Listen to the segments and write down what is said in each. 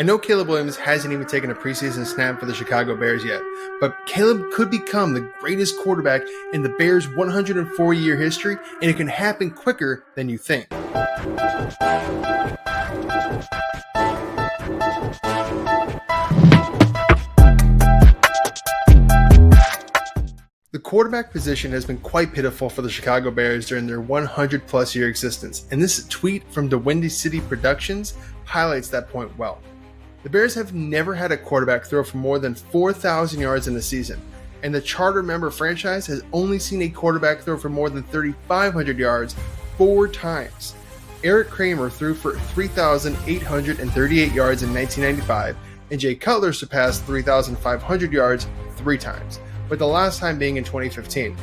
I know Caleb Williams hasn't even taken a preseason snap for the Chicago Bears yet, but Caleb could become the greatest quarterback in the Bears' 104-year history, and it can happen quicker than you think. The quarterback position has been quite pitiful for the Chicago Bears during their 100-plus year existence, and this tweet from the Windy City Productions highlights that point well. The Bears have never had a quarterback throw for more than 4,000 yards in a season, and the charter member franchise has only seen a quarterback throw for more than 3,500 yards 4 times. Eric Kramer threw for 3,838 yards in 1995, and Jay Cutler surpassed 3,500 yards 3 times, with the last time being in 2015.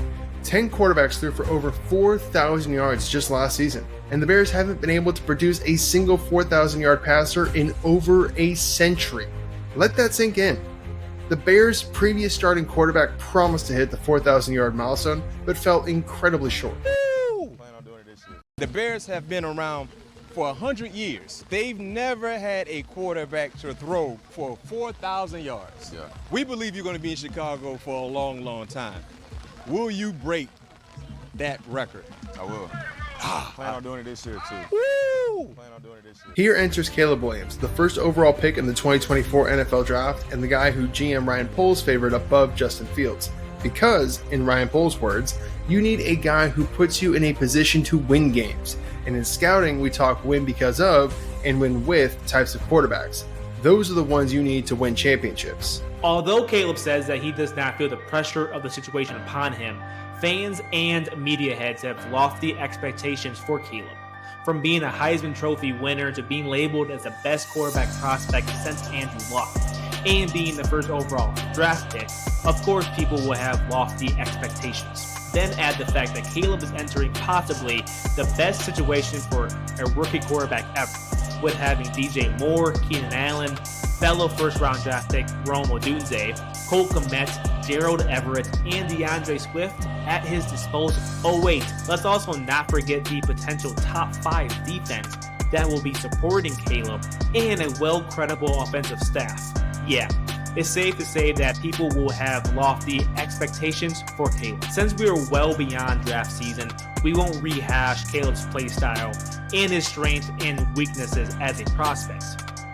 10 quarterbacks threw for over 4,000 yards just last season, and the Bears haven't been able to produce a single 4,000-yard passer in over a century. Let that sink in. The Bears' previous starting quarterback promised to hit the 4,000-yard milestone, but fell incredibly short. The Bears have been around for 100 years. They've never had a quarterback to throw for 4,000 yards. Yeah. We believe you're going to be in Chicago for a long, long time. Will you break that record? I will. Plan on doing it this year, too. Woo! Plan on doing it this year. Here enters Caleb Williams, the first overall pick in the 2024 NFL Draft, and the guy who GM Ryan Poles favored above Justin Fields. Because, in Ryan Poles' words, you need a guy who puts you in a position to win games. And in scouting, we talk win because of and win with types of quarterbacks. Those are the ones you need to win championships. Although Caleb says that he does not feel the pressure of the situation upon him, fans and media heads have lofty expectations for Caleb. From being a Heisman Trophy winner to being labeled as the best quarterback prospect since Andrew Luck, and being the first overall draft pick, of course people will have lofty expectations. Then add the fact that Caleb is entering possibly the best situation for a rookie quarterback ever, with having DJ Moore, Keenan Allen, fellow first-round draft pick Rome Odunze, Cole Kmet, Gerald Everett, and DeAndre Swift at his disposal. Oh wait, let's also not forget the potential top 5 defense that will be supporting Caleb and a well-credible offensive staff. Yeah, it's safe to say that people will have lofty expectations for Caleb. Since we are well beyond draft season, we won't rehash Caleb's play style and his strengths and weaknesses as a prospect.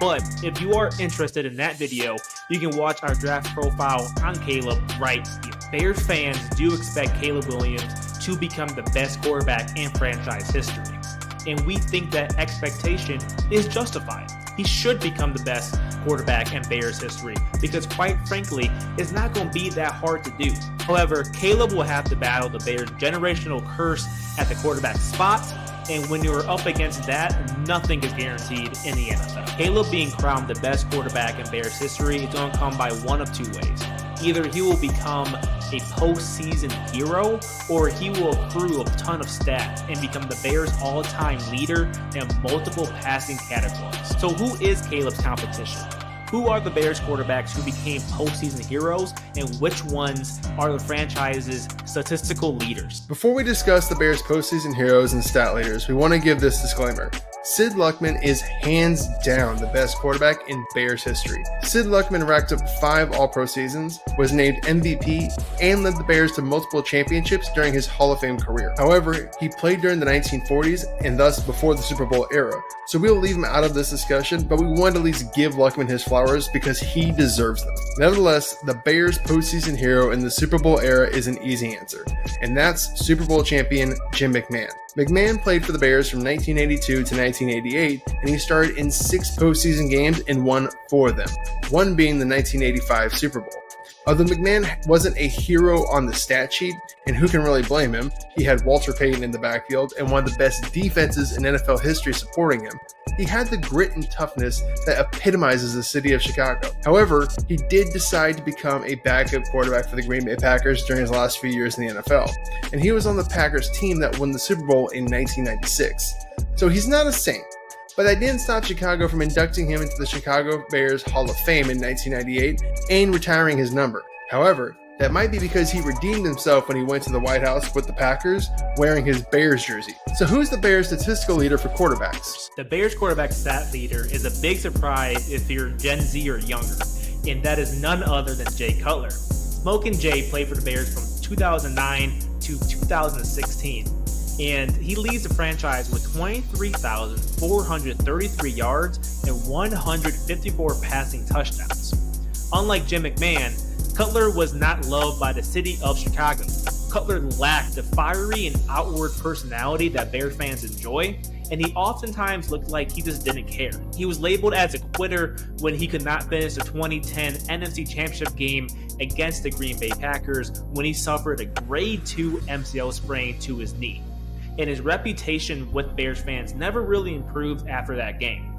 But if you are interested in that video, you can watch our draft profile on Caleb right here. Bears fans do expect Caleb Williams to become the best quarterback in franchise history, and we think that expectation is justified. He should become the best quarterback in Bears history because, quite frankly, it's not going to be that hard to do. However, Caleb will have to battle the Bears' generational curse at the quarterback spot, and when you're up against that, nothing is guaranteed in the NFL. Caleb being crowned the best quarterback in Bears history is going to come by one of 2 ways. Either he will become a postseason hero, or he will accrue a ton of stats and become the Bears' all-time leader in multiple passing categories. So who is Caleb's competition? Who are the Bears quarterbacks who became postseason heroes, and which ones are the franchise's statistical leaders? Before we discuss the Bears' postseason heroes and stat leaders, we want to give this disclaimer. Sid Luckman is hands down the best quarterback in Bears history. Sid Luckman racked up 5 All-Pro seasons, was named MVP, and led the Bears to multiple championships during his Hall of Fame career. However, he played during the 1940s and thus before the Super Bowl era, so we'll leave him out of this discussion, but we want to at least give Luckman his flowers because he deserves them. Nevertheless, the Bears' postseason hero in the Super Bowl era is an easy answer, and that's Super Bowl champion Jim McMahon. McMahon played for the Bears from 1982 to 1988, and he starred in 6 postseason games and won 4 of them, one being the 1985 Super Bowl. Although McMahon wasn't a hero on the stat sheet, and who can really blame him, he had Walter Payton in the backfield and one of the best defenses in NFL history supporting him, he had the grit and toughness that epitomizes the city of Chicago. However, he did decide to become a backup quarterback for the Green Bay Packers during his last few years in the NFL, and he was on the Packers team that won the Super Bowl in 1996. So he's not a saint. But that didn't stop Chicago from inducting him into the Chicago Bears Hall of Fame in 1998 and retiring his number. However, That might be because he redeemed himself when he went to the White House with the Packers wearing his Bears jersey. So who's the Bears statistical leader for quarterbacks? The Bears quarterback stat leader is a big surprise if you're Gen Z or younger, and that is none other than Jay Cutler. Smokin' Jay played for the Bears from 2009 to 2016, and he leads the franchise with 23,433 yards and 154 passing touchdowns. Unlike Jim McMahon, Cutler was not loved by the city of Chicago. Cutler lacked the fiery and outward personality that Bears fans enjoy, and he oftentimes looked like he just didn't care. He was labeled as a quitter when he could not finish the 2010 NFC Championship game against the Green Bay Packers when he suffered a grade 2 MCL sprain to his knee. And his reputation with Bears fans never really improved after that game.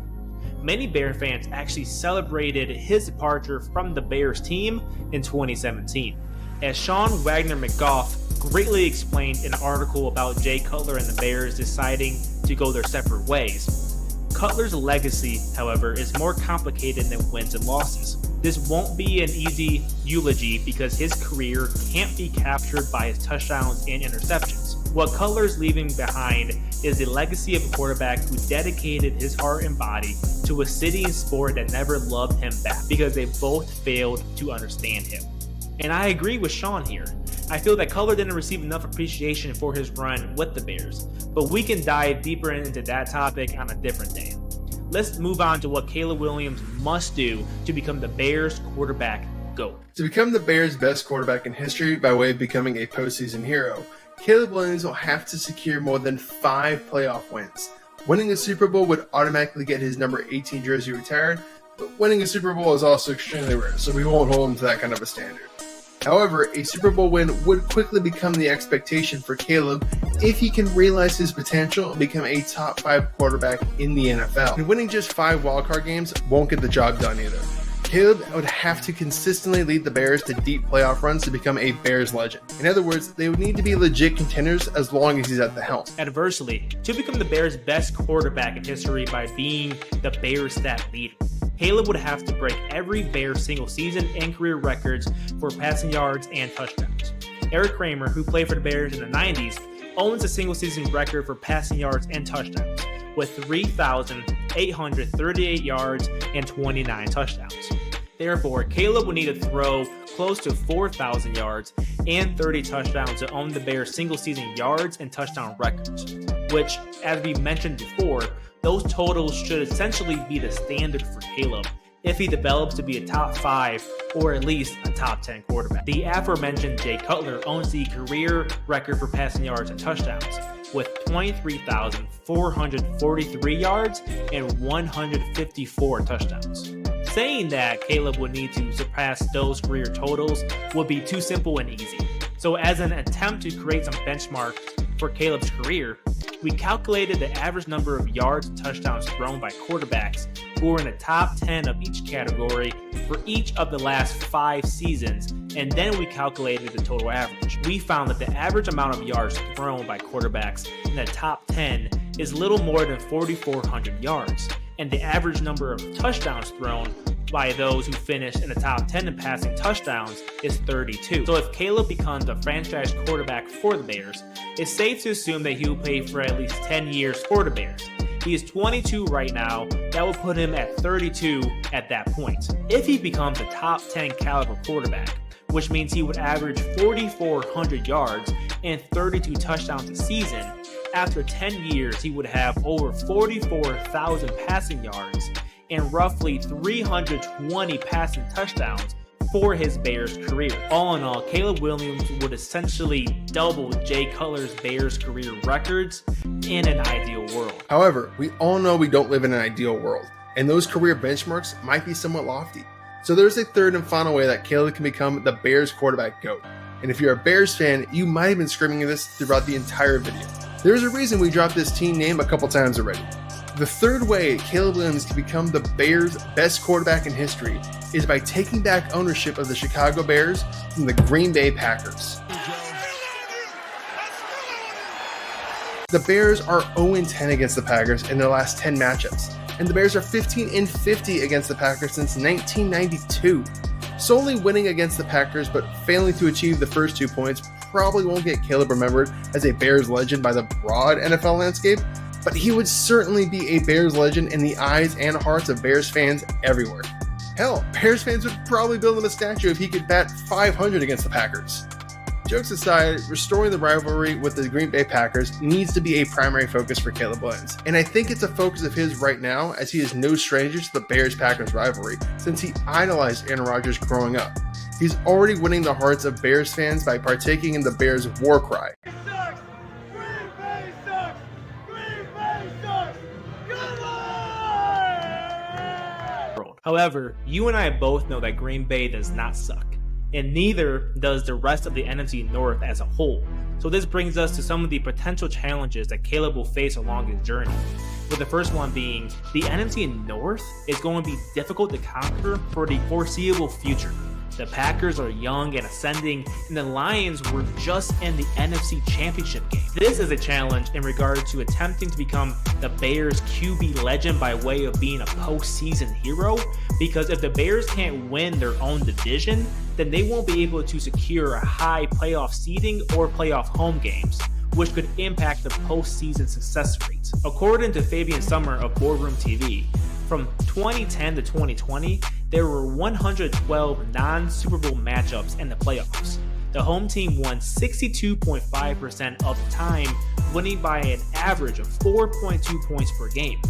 Many Bears fans actually celebrated his departure from the Bears team in 2017. As Sean Wagner McGough greatly explained in an article about Jay Cutler and the Bears deciding to go their separate ways, Cutler's legacy, however, is more complicated than wins and losses. This won't be an easy eulogy because his career can't be captured by his touchdowns and interceptions. What Cutler's leaving behind is the legacy of a quarterback who dedicated his heart and body to a city and sport that never loved him back because they both failed to understand him. And I agree with Sean here. I feel that Cutler didn't receive enough appreciation for his run with the Bears, but we can dive deeper into that topic on a different day. Let's move on to what Caleb Williams must do to become the Bears quarterback GOAT. To become the Bears' best quarterback in history by way of becoming a postseason hero, Caleb Williams will have to secure more than 5 playoff wins. Winning a Super Bowl would automatically get his number 18 jersey retired, but winning a Super Bowl is also extremely rare, so we won't hold him to that kind of a standard. However, a Super Bowl win would quickly become the expectation for Caleb if he can realize his potential and become a top 5 quarterback in the NFL. And winning just 5 wildcard games won't get the job done either. Caleb would have to consistently lead the Bears to deep playoff runs to become a Bears legend. In other words, they would need to be legit contenders as long as he's at the helm. Adversely, to become the Bears' best quarterback in history by being the Bears stat leader, Caleb would have to break every Bears single season and career records for passing yards and touchdowns. Eric Kramer, who played for the Bears in the 90s, owns a single season record for passing yards and touchdowns with 3,838 yards and 29 touchdowns. Therefore, Caleb would need to throw close to 4,000 yards and 30 touchdowns to own the Bears' single-season yards and touchdown records, which, as we mentioned before, those totals should essentially be the standard for Caleb if he develops to be a top 5 or at least a top 10 quarterback. The aforementioned Jay Cutler owns the career record for passing yards and touchdowns with 23,443 yards and 154 touchdowns. Saying that Caleb would need to surpass those career totals would be too simple and easy. So as an attempt to create some benchmark for Caleb's career, we calculated the average number of yards and touchdowns thrown by quarterbacks who were in the top 10 of each category for each of the last 5 seasons, and then we calculated the total average. We found that the average amount of yards thrown by quarterbacks in the top 10 is little more than 4,400 yards, and the average number of touchdowns thrown by those who finished in the top 10 in passing touchdowns is 32. So if Caleb becomes the franchise quarterback for the Bears, it's safe to assume that he will play for at least 10 years for the Bears. He is 22 right now. That will put him at 32 at that point. If he becomes a top 10 caliber quarterback, which means he would average 4,400 yards and 32 touchdowns a season, after 10 years he would have over 44,000 passing yards and roughly 320 passing touchdowns for his Bears career. All in all, Caleb Williams would essentially double Jay Cutler's Bears career records in an ideal world. However, we all know we don't live in an ideal world, and those career benchmarks might be somewhat lofty. So there's a third and final way that Caleb can become the Bears quarterback GOAT. And if you're a Bears fan, you might have been screaming this throughout the entire video. There's a reason we dropped this team name a couple times already. The third way Caleb Williams can become the Bears' best quarterback in history is by taking back ownership of the Chicago Bears from the Green Bay Packers. The Bears are 0-10 against the Packers in their last 10 matchups, and the Bears are 15-50 against the Packers since 1992. Solely winning against the Packers but failing to achieve the first 2 points probably won't get Caleb remembered as a Bears legend by the broad NFL landscape, but he would certainly be a Bears legend in the eyes and hearts of Bears fans everywhere. Hell, Bears fans would probably build him a statue if he could bat .500 against the Packers. Jokes aside, restoring the rivalry with the Green Bay Packers needs to be a primary focus for Caleb Williams, and I think it's a focus of his right now as he is no stranger to the Bears-Packers rivalry since he idolized Aaron Rodgers growing up. He's already winning the hearts of Bears fans by partaking in the Bears' war cry. Sucks! Green Bay sucks! Green Bay sucks! Come on! However, you and I both know that Green Bay does not suck, and neither does the rest of the NFC North as a whole. So this brings us to some of the potential challenges that Caleb will face along his journey. With the first one being, the NFC North is going to be difficult to conquer for the foreseeable future. The Packers are young and ascending, and the Lions were just in the NFC Championship game. This is a challenge in regard to attempting to become the Bears QB legend by way of being a postseason hero, because if the Bears can't win their own division, then they won't be able to secure a high playoff seeding or playoff home games, which could impact the postseason success rate. According to Fabian Summer of Boardroom TV, from 2010 to 2020, there were 112 non-Super Bowl matchups in the playoffs. The home team won 62.5% of the time, winning by an average of 4.2 points per game.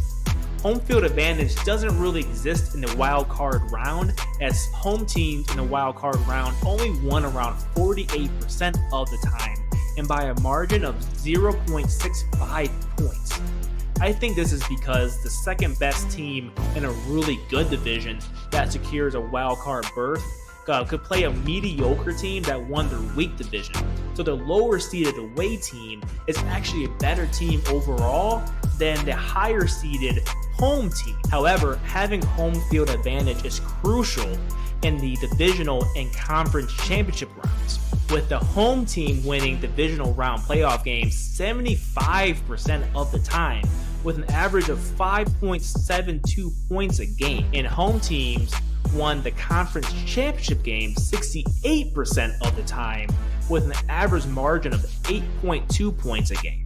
Home field advantage doesn't really exist in the wild card round, as home teams in the wild card round only won around 48% of the time, and by a margin of 0.65 points. I think this is because the second best team in a really good division that secures a wild card berth could play a mediocre team that won their weak division. So the lower seeded away team is actually a better team overall than the higher seeded home team. However, having home field advantage is crucial in the divisional and conference championship rounds, with the home team winning divisional round playoff games 75% of the time, with an average of 5.72 points a game. And home teams won the conference championship game 68% of the time, with an average margin of 8.2 points a game.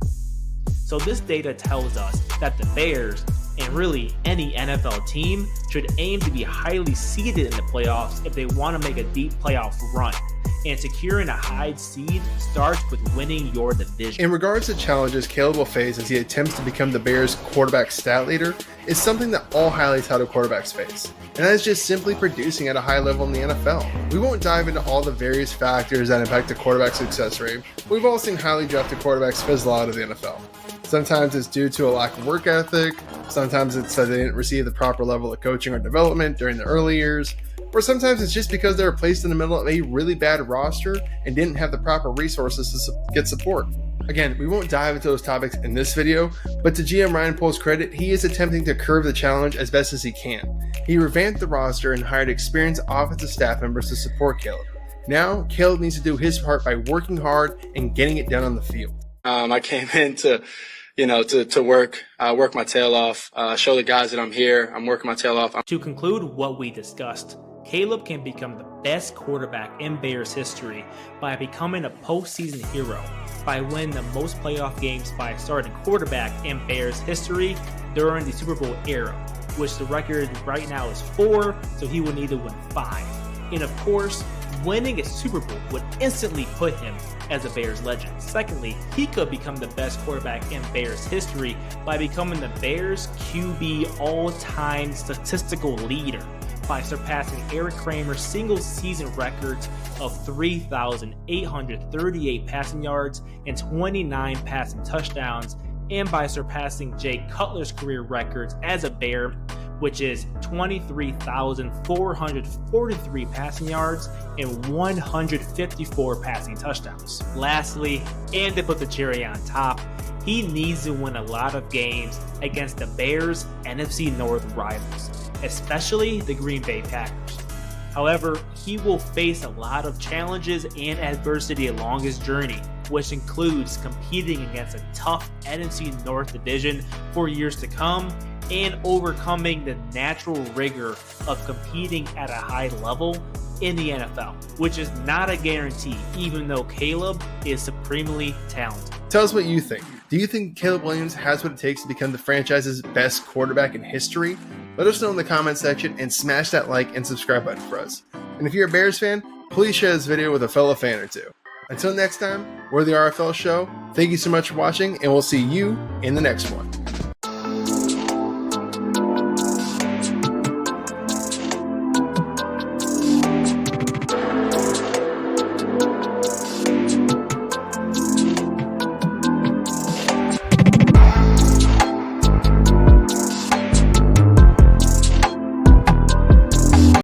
So this data tells us that the Bears, and really any NFL team, should aim to be highly seeded in the playoffs if they want to make a deep playoff run. And securing a high seed starts with winning your division. In regards to challenges Caleb will face as he attempts to become the Bears' quarterback stat leader, is something that all highly touted quarterbacks face, and that is just simply producing at a high level in the NFL. We won't dive into all the various factors that impact a quarterback success rate. We've all seen highly drafted quarterbacks fizzle out of the NFL. Sometimes it's due to a lack of work ethic, sometimes it's that they didn't receive the proper level of coaching or development during the early years, or sometimes it's just because they were placed in the middle of a really bad roster and didn't have the proper resources to get support. Again, we won't dive into those topics in this video, but to GM Ryan Poles' credit, he is attempting to curb the challenge as best as he can. He revamped the roster and hired experienced offensive staff members to support Caleb. Now, Caleb needs to do his part by working hard and getting it done on the field. I came in to work my tail off, show the guys that I'm here. I'm working my tail off. To conclude what we discussed, Caleb can become the best quarterback in Bears history by becoming a postseason hero, by winning the most playoff games by a starting quarterback in Bears history during the Super Bowl era, which the record right now is 4, so he will need to win 5. And of course, winning a Super Bowl would instantly put him as a Bears legend. Secondly, he could become the best quarterback in Bears history by becoming the Bears QB all-time statistical leader, by surpassing Eric Kramer's single-season records of 3,838 passing yards and 29 passing touchdowns, and by surpassing Jay Cutler's career records as a Bear, which is 23,443 passing yards and 154 passing touchdowns. Lastly, and to put the cherry on top, he needs to win a lot of games against the Bears' NFC North rivals, especially the Green Bay Packers. However, he will face a lot of challenges and adversity along his journey, which includes competing against a tough NFC North division for years to come and overcoming the natural rigor of competing at a high level in the NFL, which is not a guarantee, even though Caleb is supremely talented. Tell us what you think. Do you think Caleb Williams has what it takes to become the franchise's best quarterback in history? Let us know in the comment section and smash that like and subscribe button for us. And if you're a Bears fan, please share this video with a fellow fan or two. Until next time, we're the RFL Show. Thank you so much for watching, and we'll see you in the next one.